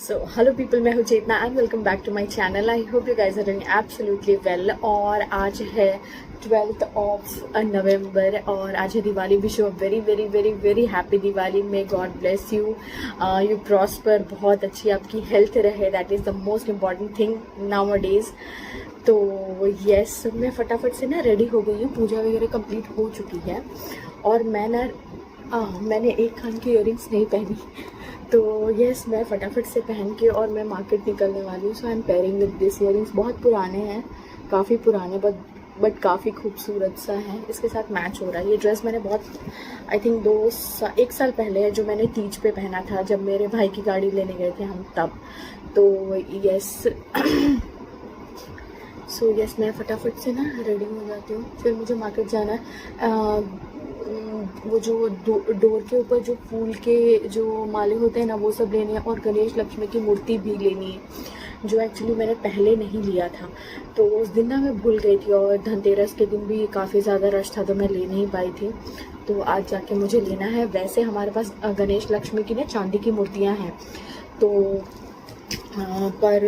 So hello people, मैं हूँ Chetna and welcome back to my channel. I hope you guys are doing absolutely well. और आज है 12th of November और आज है Diwali. Wish you a very very very very happy Diwali. May God bless you, you prosper, बहुत अच्छी आपकी health रहे। That is the most important thing nowadays. तो यस, मैं फटाफट से ना रेडी हो गई हूँ। पूजा वगैरह कंप्लीट हो चुकी है और मैंने एक कान की इयरिंग्स नहीं पहनी। तो यस, मैं फटाफट से पहन के और मैं मार्केट निकलने वाली हूँ। So I am pairing with this earrings. बहुत पुराने हैं, काफ़ी पुराने, बट काफ़ी खूबसूरत सा है, इसके साथ मैच हो रहा है। ये ड्रेस मैंने बहुत आई थिंक 1 साल पहले है, जो मैंने तीज पे पहना था जब मेरे भाई की गाड़ी लेने गए थे हम तब। तो यस सो यस, मैं फटाफट से ना रेडी हो जाती हूँ। फिर मुझे मार्केट जाना है। वो जो डोर के ऊपर जो फूल के जो माले होते हैं ना, वो सब लेने हैं और गणेश लक्ष्मी की मूर्ति भी लेनी है, जो एक्चुअली मैंने पहले नहीं लिया था। तो उस दिन ना मैं भूल गई थी और धनतेरस के दिन भी काफ़ी ज़्यादा रश था, तो मैं ले नहीं पाई थी। तो आज जाके मुझे लेना है। वैसे हमारे पास गणेश लक्ष्मी की ना चांदी की मूर्तियाँ हैं, तो पर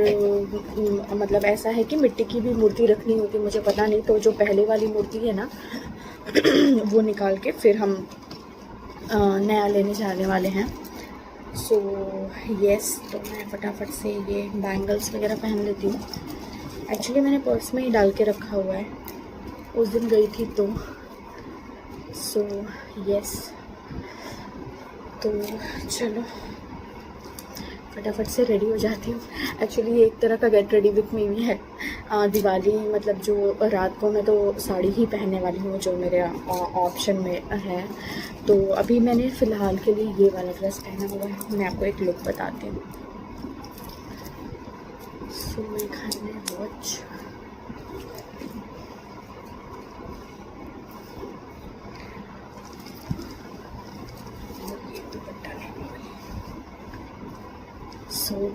मतलब ऐसा है कि मिट्टी की भी मूर्ति रखनी होती, मुझे पता नहीं। तो जो पहले वाली मूर्ति है ना वो निकाल के फिर हम नया लेने जाने वाले हैं। सो यस, तो मैं फटाफट से ये बैंगल्स वगैरह पहन लेती हूँ। एक्चुअली मैंने पर्स में ही डाल के रखा हुआ है, उस दिन गई थी तो। सो यस, तो चलो फटाफट से रेडी हो जाती हूँ। एक्चुअली ये एक तरह का गेट रेडी विथ मी भी है। दिवाली मतलब जो रात को मैं तो साड़ी ही पहनने वाली हूँ, जो मेरे ऑप्शन में है। तो अभी मैंने फ़िलहाल के लिए ये वाला ड्रेस पहना हुआ है। मैं आपको एक लुक बताती हूँ। सो मैं खाने वॉच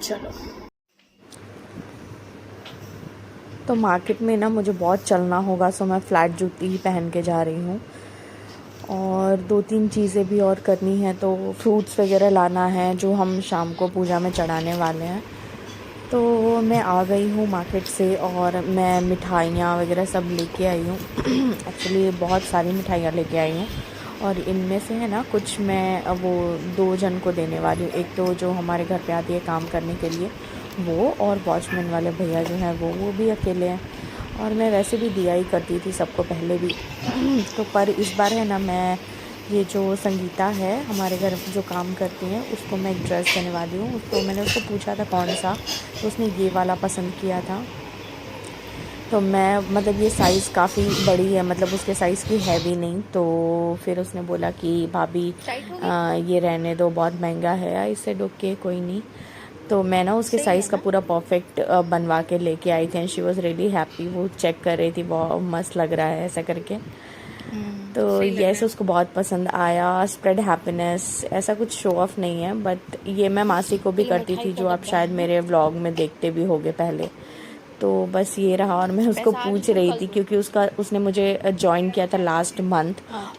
चलो। तो मार्केट में ना मुझे बहुत चलना होगा, सो मैं फ्लैट जूती ही पहन के जा रही हूँ। और 2-3 चीज़ें भी और करनी है, तो फ्रूट्स वगैरह लाना है जो हम शाम को पूजा में चढ़ाने वाले हैं। तो मैं आ गई हूँ मार्केट से और मैं मिठाइयाँ वगैरह सब लेके आई हूँ। एक्चुअली बहुत सारी मिठाइयाँ लेके आई हूँ और इनमें से है ना कुछ मैं वो 2 जन को देने वाली हूँ। एक तो जो हमारे घर पे आती है काम करने के लिए वो, और वॉचमैन वाले भैया जो हैं वो भी अकेले हैं। और मैं वैसे भी दिया ही करती थी सबको पहले भी। तो पर इस बार है ना, मैं ये जो संगीता है हमारे घर जो काम करती हैं, उसको मैं एक ड्रेस देने वाली हूँ। उसको मैंने उसको पूछा था कौन सा, तो उसने ये वाला पसंद किया था। तो मैं मतलब ये साइज़ काफ़ी बड़ी है, मतलब उसके साइज़ की है भी नहीं। तो फिर उसने बोला कि भाभी ये रहने दो, बहुत महंगा है। इससे डुक के कोई नहीं। तो मैं ना उसके साइज़ का पूरा परफेक्ट बनवा के लेके आई थी and she was really happy. वो चेक कर रही थी, बहुत मस्त लग रहा है ऐसा करके। तो यस, उसको बहुत पसंद आया। स्प्रेड हैप्पीनेस, ऐसा कुछ शो ऑफ नहीं है, बट ये मैं मासी को भी करती थी, जो आप शायद मेरे व्लॉग में देखते भी होगे पहले। तो बस ये रहा। और मैं उसको पूछ रही थी क्योंकि उसने मुझे ज्वाइन किया था लास्ट मंथ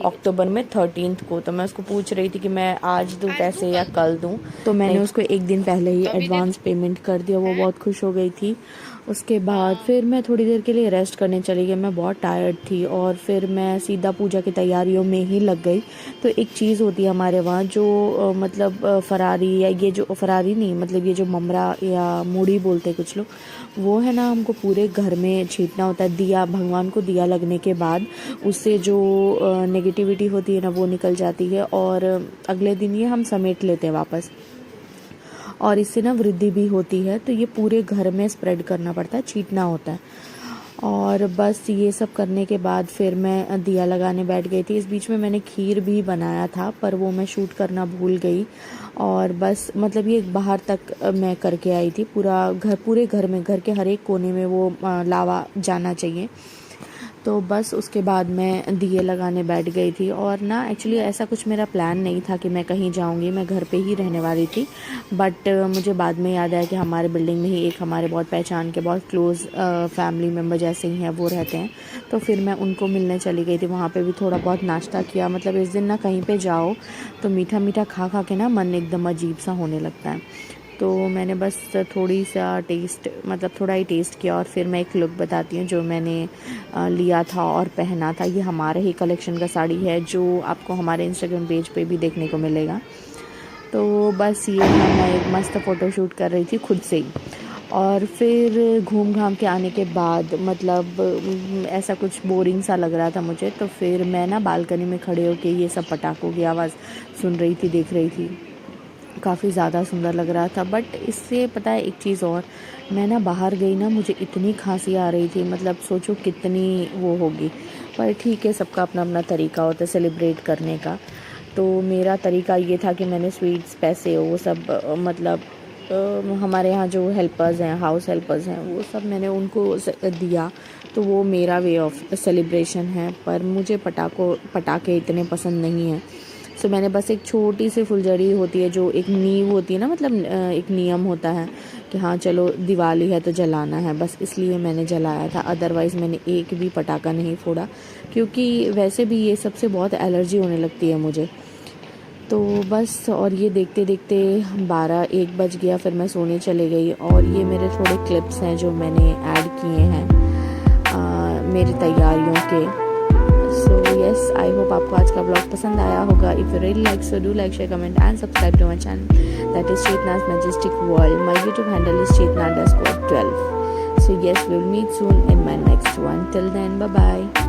अक्टूबर में 13th को। तो मैं उसको पूछ रही थी कि मैं आज दूँ पैसे या कल दूँ। तो मैंने उसको एक दिन पहले ही एडवांस पेमेंट कर दिया। वो बहुत खुश हो गई थी। उसके बाद फिर मैं थोड़ी देर के लिए रेस्ट करने चली गई, मैं बहुत टायर्ड थी। और फिर मैं सीधा पूजा की तैयारियों में ही लग गई। तो एक चीज़ होती है हमारे वहाँ जो मतलब फरारी, या ये जो फरारी नहीं, मतलब ये जो ममरा या मूढ़ी बोलते हैं कुछ लोग, वो है ना हमको पूरे घर में छींटना होता है। दिया, भगवान को दिया लगने के बाद उससे जो नेगेटिविटी होती है ना वो निकल जाती है, और अगले दिन ये हम समेट लेते हैं वापस, और इससे ना वृद्धि भी होती है। तो ये पूरे घर में स्प्रेड करना पड़ता है, छींटना होता है। और बस ये सब करने के बाद फिर मैं दिया लगाने बैठ गई थी। इस बीच में मैंने खीर भी बनाया था, पर वो मैं शूट करना भूल गई। और बस मतलब ये बाहर तक मैं करके आई थी। पूरे घर में, घर के हर एक कोने में वो लावा जाना चाहिए। तो बस उसके बाद मैं दिए लगाने बैठ गई थी। और ना एक्चुअली ऐसा कुछ मेरा प्लान नहीं था कि मैं कहीं जाऊंगी, मैं घर पे ही रहने वाली थी। बट मुझे बाद में याद आया कि हमारे बिल्डिंग में ही एक हमारे बहुत पहचान के बहुत क्लोज़ फैमिली मेम्बर जैसे ही हैं वो रहते हैं। तो फिर मैं उनको मिलने चली गई थी। वहाँ पे भी थोड़ा बहुत नाश्ता किया। मतलब इस दिन ना कहीं पे जाओ तो मीठा मीठा खा खा के ना मन एकदम अजीब सा होने लगता है। तो मैंने बस थोड़ी सा टेस्ट, मतलब थोड़ा ही टेस्ट किया और फिर मैं एक लुक बताती हूँ जो मैंने लिया था और पहना था। ये हमारे ही कलेक्शन का साड़ी है जो आपको हमारे इंस्टाग्राम पेज पे भी देखने को मिलेगा। तो बस ये है, मैं एक मस्त फ़ोटोशूट कर रही थी खुद से ही। और फिर घूम घाम के आने के बाद मतलब ऐसा कुछ बोरिंग सा लग रहा था मुझे, तो फिर मैं ना बालकनी में खड़े होके ये सब पटाखों की आवाज़ सुन रही थी, देख रही थी। काफ़ी ज़्यादा सुंदर लग रहा था। बट इससे पता है एक चीज़ और, मैं ना बाहर गई ना, मुझे इतनी खांसी आ रही थी, मतलब सोचो कितनी वो होगी। पर ठीक है, सबका अपना अपना तरीका होता है सेलिब्रेट करने का। तो मेरा तरीका ये था कि मैंने स्वीट्स, पैसे, वो सब मतलब हमारे यहाँ जो हेल्पर्स हैं, हाउस हेल्पर्स हैं, वो सब मैंने उनको दिया। तो वो मेरा वे ऑफ सेलिब्रेशन है। पर मुझे पटाखे इतने पसंद नहीं हैं। सो मैंने बस एक छोटी सी फुलझड़ी होती है जो एक नींव होती है ना, मतलब एक नियम होता है कि हाँ चलो दिवाली है तो जलाना है, बस इसलिए मैंने जलाया था। अदरवाइज़ मैंने एक भी पटाखा नहीं फोड़ा, क्योंकि वैसे भी ये सबसे बहुत एलर्जी होने लगती है मुझे। तो बस, और ये देखते देखते 12-1 बज गया, फिर मैं सोने चले गई। और ये मेरे थोड़े क्लिप्स हैं जो मैंने ऐड किए हैं मेरी तैयारियों के। सो यस, आई होप आपको आज का ब्लॉग पसंद आया होगा। If you really like, so do like, share, comment and subscribe to my channel, that is चेतना's majestic world. My YouTube handle is chetna_12. So yes, we'll meet soon in my next one. Till then, bye bye.